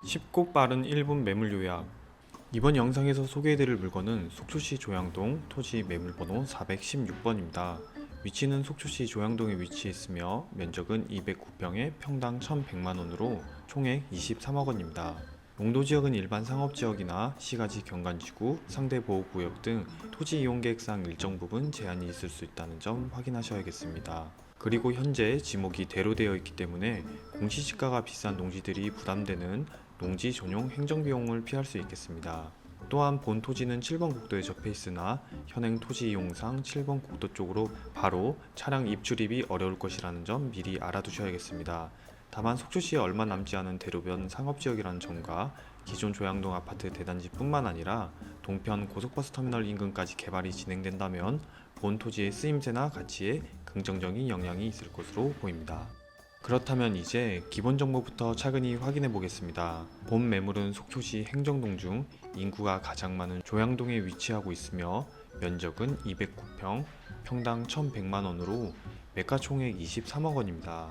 쉽고 빠른 1분 매물 요약. 이번 영상에서 소개해드릴 물건은 속초시 조양동 토지 매물번호 416번입니다. 위치는 속초시 조양동에 위치해 있으며 면적은 209평에 평당 1,100만원으로 총액 23억원입니다. 용도지역은 일반 상업지역이나 시가지 경관지구, 상대보호구역 등 토지 이용계획상 일정 부분 제한이 있을 수 있다는 점 확인하셔야겠습니다. 그리고 현재 지목이 대로되어 있기 때문에 공시지가가 비싼 농지들이 부담되는 농지 전용 행정비용을 피할 수 있겠습니다. 또한 본 토지는 7번 국도에 접해 있으나 현행 토지 이용상 7번 국도 쪽으로 바로 차량 입출입이 어려울 것이라는 점 미리 알아두셔야겠습니다. 다만 속초시에 얼마 남지 않은 대로변 상업지역이라는 점과 기존 조양동 아파트 대단지뿐만 아니라 동편 고속버스 터미널 인근까지 개발이 진행된다면 본 토지의 쓰임새나 가치에 긍정적인 영향이 있을 것으로 보입니다. 그렇다면 이제 기본 정보부터 차근히 확인해 보겠습니다. 본 매물은 속초시 행정동 중 인구가 가장 많은 조양동에 위치하고 있으며 면적은 209평, 평당 1,100만원으로 매가 총액 23억원입니다.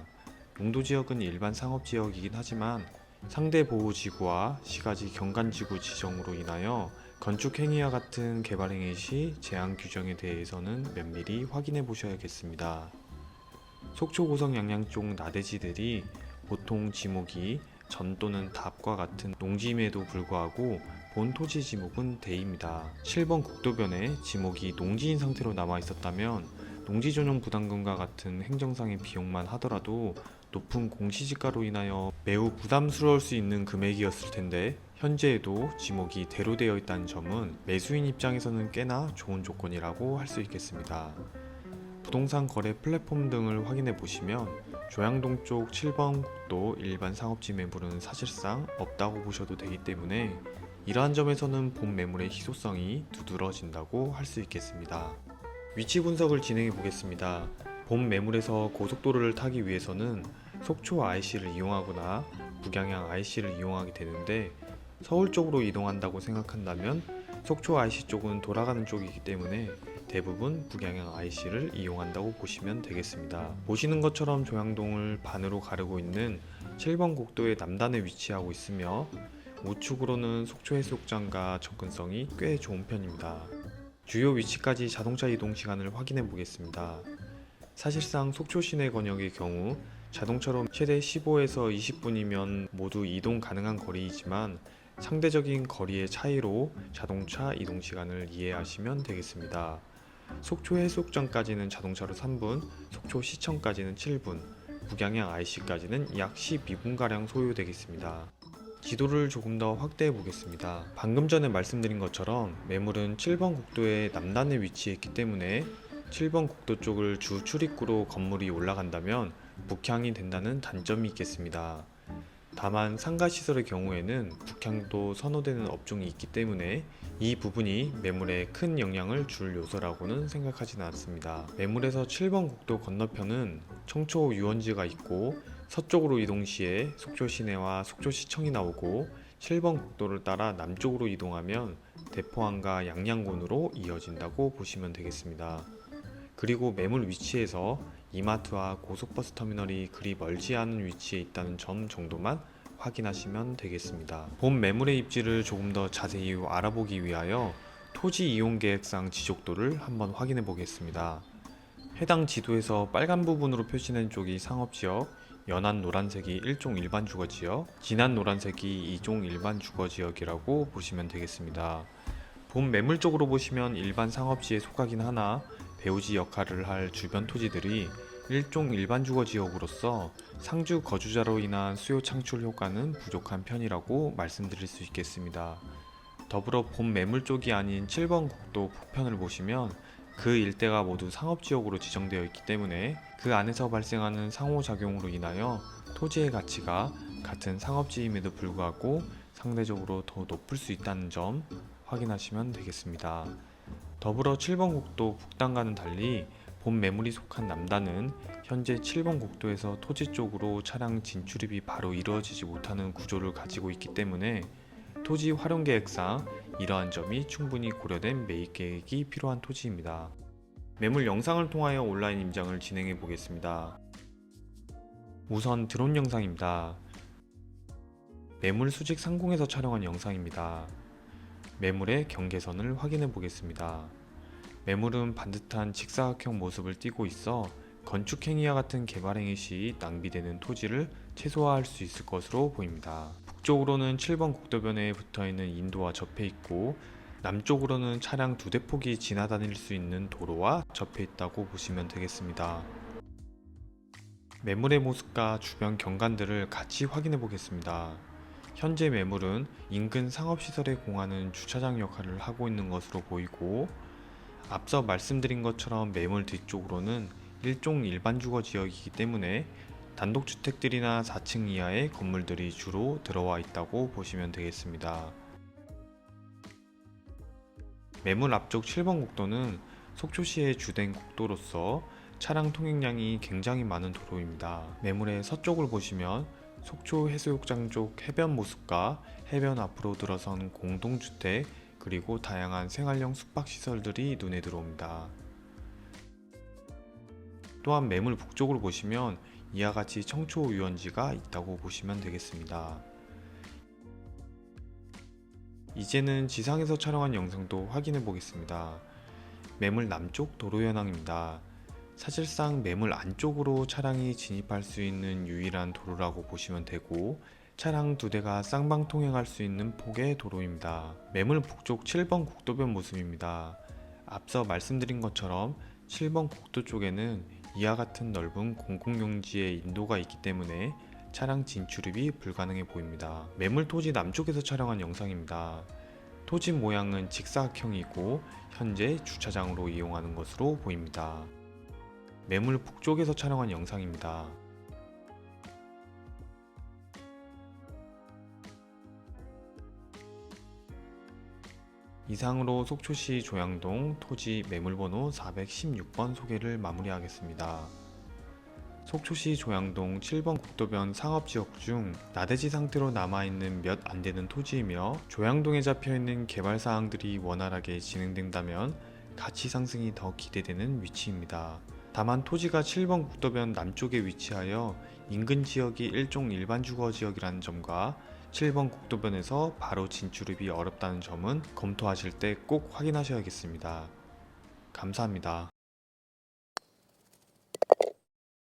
용도지역은 일반 상업지역이긴 하지만 상대보호지구와 시가지 경관지구 지정으로 인하여 건축행위와 같은 개발행위 시 제한 규정에 대해서는 면밀히 확인해 보셔야겠습니다. 속초 고성 양양 쪽 나대지들이 보통 지목이 전 또는 답과 같은 농지임에도 불구하고 본 토지 지목은 대입니다. 7번 국도변에 지목이 농지인 상태로 남아 있었다면 농지 전용 부담금과 같은 행정상의 비용만 하더라도 높은 공시지가로 인하여 매우 부담스러울 수 있는 금액이었을 텐데 현재에도 지목이 대로되어 있다는 점은 매수인 입장에서는 꽤나 좋은 조건이라고 할 수 있겠습니다. 부동산 거래 플랫폼 등을 확인해 보시면 조양동 쪽 7번 국도 일반 상업지 매물은 사실상 없다고 보셔도 되기 때문에 이러한 점에서는 본 매물의 희소성이 두드러진다고 할 수 있겠습니다. 위치 분석을 진행해 보겠습니다. 본 매물에서 고속도로를 타기 위해서는 속초 IC를 이용하거나 북양양 IC를 이용하게 되는데 서울 쪽으로 이동한다고 생각한다면 속초 IC 쪽은 돌아가는 쪽이기 때문에 대부분 북양양 IC를 이용한다고 보시면 되겠습니다. 보시는 것처럼 조양동을 반으로 가르고 있는 7번 국도의 남단에 위치하고 있으며 우측으로는 속초해수욕장과 접근성이 꽤 좋은 편입니다. 주요 위치까지 자동차 이동 시간을 확인해 보겠습니다. 사실상 속초 시내 권역의 경우 자동차로 최대 15에서 20분이면 모두 이동 가능한 거리이지만 상대적인 거리의 차이로 자동차 이동 시간을 이해하시면 되겠습니다. 속초 해수욕장까지는 자동차로 3분, 속초 시청까지는 7분, 북양양 IC까지는 약 12분가량 소요되겠습니다. 지도를 조금 더 확대해 보겠습니다. 방금 전에 말씀드린 것처럼 매물은 7번 국도의 남단에 위치했기 때문에 7번 국도 쪽을 주 출입구로 건물이 올라간다면 북향이 된다는 단점이 있겠습니다. 다만 상가시설의 경우에는 북향도 선호되는 업종이 있기 때문에 이 부분이 매물에 큰 영향을 줄 요소라고는 생각하지는 않습니다. 매물에서 7번 국도 건너편은 청초 유원지가 있고 서쪽으로 이동 시에 속초 시내와 속초 시청이 나오고 7번 국도를 따라 남쪽으로 이동하면 대포항과 양양군으로 이어진다고 보시면 되겠습니다. 그리고 매물 위치에서 이마트와 고속버스 터미널이 그리 멀지 않은 위치에 있다는 점 정도만 확인하시면 되겠습니다. 본 매물의 입지를 조금 더 자세히 알아보기 위하여 토지 이용 계획상 지적도를 한번 확인해 보겠습니다. 해당 지도에서 빨간 부분으로 표시된 쪽이 상업지역, 연한 노란색이 1종 일반 주거지역, 진한 노란색이 2종 일반 주거지역이라고 보시면 되겠습니다. 본 매물 쪽으로 보시면 일반 상업지에 속하긴 하나 배우지 역할을 할 주변 토지들이 일종 일반 주거 지역으로서 상주 거주자로 인한 수요 창출 효과는 부족한 편이라고 말씀드릴 수 있겠습니다. 더불어 본 매물 쪽이 아닌 7번 국도 북편을 보시면 그 일대가 모두 상업지역으로 지정되어 있기 때문에 그 안에서 발생하는 상호작용으로 인하여 토지의 가치가 같은 상업지임에도 불구하고 상대적으로 더 높을 수 있다는 점 확인하시면 되겠습니다. 더불어 7번 국도 북단과는 달리 본 매물이 속한 남단은 현재 7번 국도에서 토지 쪽으로 차량 진출입이 바로 이루어지지 못하는 구조를 가지고 있기 때문에 토지 활용 계획상 이러한 점이 충분히 고려된 매입 계획이 필요한 토지입니다. 매물 영상을 통하여 온라인 임장을 진행해 보겠습니다. 우선 드론 영상입니다. 매물 수직 상공에서 촬영한 영상입니다. 매물의 경계선을 확인해 보겠습니다. 매물은 반듯한 직사각형 모습을 띠고 있어 건축행위와 같은 개발행위 시 낭비되는 토지를 최소화할 수 있을 것으로 보입니다. 북쪽으로는 7번 국도변에 붙어있는 인도와 접해 있고 남쪽으로는 차량 2대폭이 지나다닐 수 있는 도로와 접해 있다고 보시면 되겠습니다. 매물의 모습과 주변 경관들을 같이 확인해 보겠습니다. 현재 매물은 인근 상업시설의 공하는 주차장 역할을 하고 있는 것으로 보이고, 앞서 말씀드린 것처럼 매물 뒤쪽으로는 일종 일반 주거 지역이기 때문에 단독주택들이나 4층 이하의 건물들이 주로 들어와 있다고 보시면 되겠습니다. 매물 앞쪽 7번 국도는 속초시의 주된 국도로서 차량 통행량이 굉장히 많은 도로입니다. 매물의 서쪽을 보시면 속초 해수욕장 쪽 해변 모습과 해변 앞으로 들어선 공동주택 그리고 다양한 생활형 숙박시설들이 눈에 들어옵니다. 또한 매물 북쪽으로 보시면 이와 같이 청초 유원지가 있다고 보시면 되겠습니다. 이제는 지상에서 촬영한 영상도 확인해 보겠습니다. 매물 남쪽 도로 현황입니다. 사실상 매물 안쪽으로 차량이 진입할 수 있는 유일한 도로라고 보시면 되고, 차량 2대가 쌍방 통행할 수 있는 폭의 도로입니다. 매물 북쪽 7번 국도변 모습입니다. 앞서 말씀드린 것처럼 7번 국도 쪽에는 이와 같은 넓은 공공용지의 인도가 있기 때문에 차량 진출입이 불가능해 보입니다. 매물 토지 남쪽에서 촬영한 영상입니다. 토지 모양은 직사각형이고 현재 주차장으로 이용하는 것으로 보입니다. 매물 북쪽에서 촬영한 영상입니다. 이상으로 속초시 조양동 토지 매물번호 416번 소개를 마무리하겠습니다. 속초시 조양동 7번 국도변 상업지역 중 나대지 상태로 남아있는 몇 안되는 토지이며, 조양동에 잡혀있는 개발사항들이 원활하게 진행된다면 가치 상승이 더 기대되는 위치입니다. 다만 토지가 7번 국도변 남쪽에 위치하여 인근 지역이 일종 일반 주거 지역이라는 점과 7번 국도변에서 바로 진출입이 어렵다는 점은 검토하실 때 꼭 확인하셔야겠습니다. 감사합니다.